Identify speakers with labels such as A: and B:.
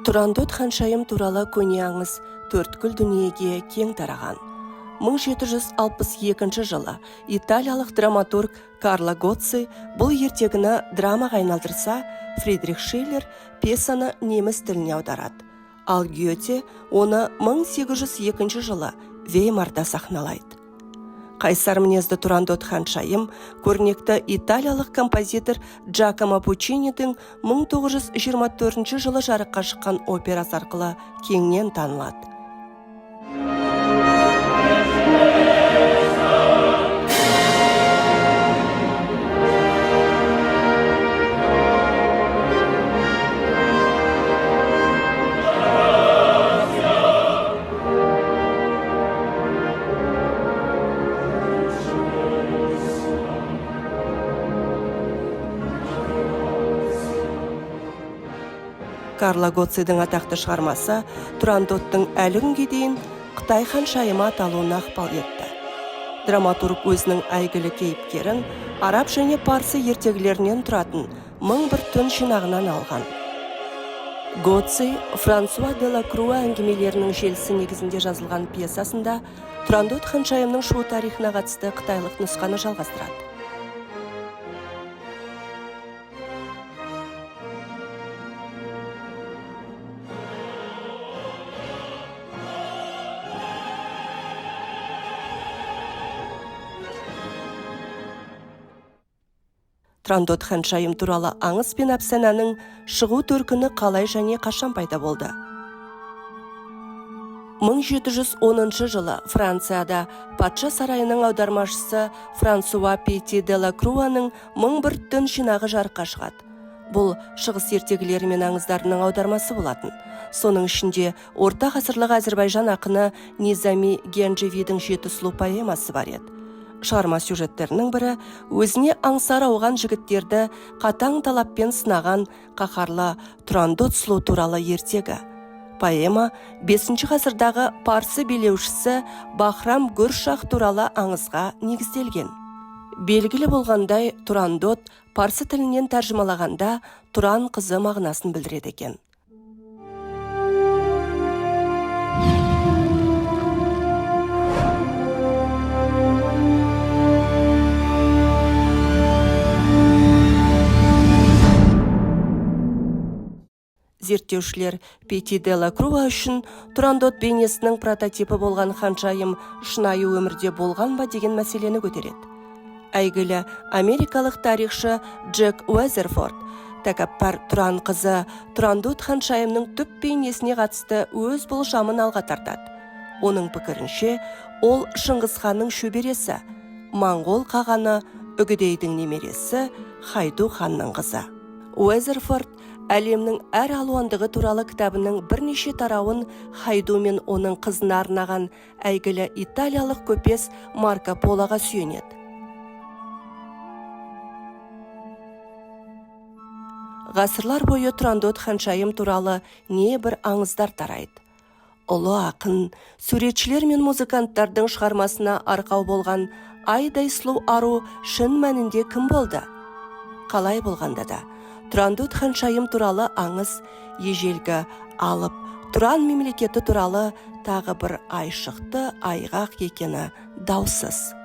A: Турандот ханшайым туралы көне аңыз төрткүл дүниеге кең тараған. 1762 жылы италиялық драматург Карло Гоцци бұл ертегіні драмаға айналдырса, Фридрих Шиллер пьесаны неміс тіліне аударады. Ал Гете оны 1802 жылы Веймарда сахналайды. Қайсар мінезді Турандот ханшайым көрнекті италиялық композитор Джакомо Пуччинидің 1924 жылы жарыққа шыққан операсы арқылы кеңінен танылады. Карло Гоццидің атақты шығармасы Турандоттың әлі күнге дейін Қытай ханшайымы аталуына ықпал етті. Драматург өзінің әйгілі кейіпкерін араб және парсы ертегілерінен тұратын 1001 түн жинағынан алған. Гоцци Франсуа де ла Круа әңгімелерінің желісі негізінде жазылған пьесасында Турандот ханшайымның шығу тарихына қатысты қытайлық нұсқаны жалғастырады. Турандот ханшайым туралы аңыз бен әпсананың шығу төркіні қалай және қашан пайда болды? 1710 жылы Францияда патша сарайының аудармашысы Франсуа Пети де ла Круаның 1001 түн жинағы жарыққа шығады. Бұл шығыс ертегілері мен аңыздарының аудармасы болатын. Соның ішінде орта ғасырлық Әзірбайжан ақыны Низами Генджевидің 7 сұлу поэмасы бар еді. Шығарма сюжеттерінің бірі өзіне аңсар ауған жігіттерді қатаң талаппен сынаған қаһарлы Турандот сұлу туралы ертегі. Поэма 5 ғасырдағы парсы билеушісі Бахрам Гүршах туралы аңызға негізделген. Белгілі болғандай, Турандот парсы тілінен тәржімалағанда Туран қызы мағынасын білдіреді екен. Зерттеушілер Пети де ла Круа үшін Турандот бейнесінің прототипі болған ханшайым шынайы өмірде болған ба деген мәселені көтереді. Әйгілі америкалық тарихшы Джек Уэзерфорд тәкаппар Туран қызы Турандот ханшайымның түп бейнесіне қатысты өз болжамын алға тартады. Оның пікірінше, ол Шыңғысханның шөбересі, Моңғол қағаны Үгідейдің немересі Хайду ханның қызы. Уэзерфорд әлемнің әр алуандығы туралы кітабының бірнеше тарауын Хайду мен оның қызына арнаған әйгілі италиялық көпес Марко Полоға сүйенеді. Ғасырлар бойы Турандот ханшайым туралы не бір аңыздар тарайды. Ұлы ақын, суретшілер мен музыканттардың шығармасына арқау болған айдай сұлу ару шын мәнінде кім болды? Қалай болғанда да Турандот ханшайым туралы аңыз ежелгі алып Туран мемлекеті туралы тағы бір айшықты айғақ екені даусыз.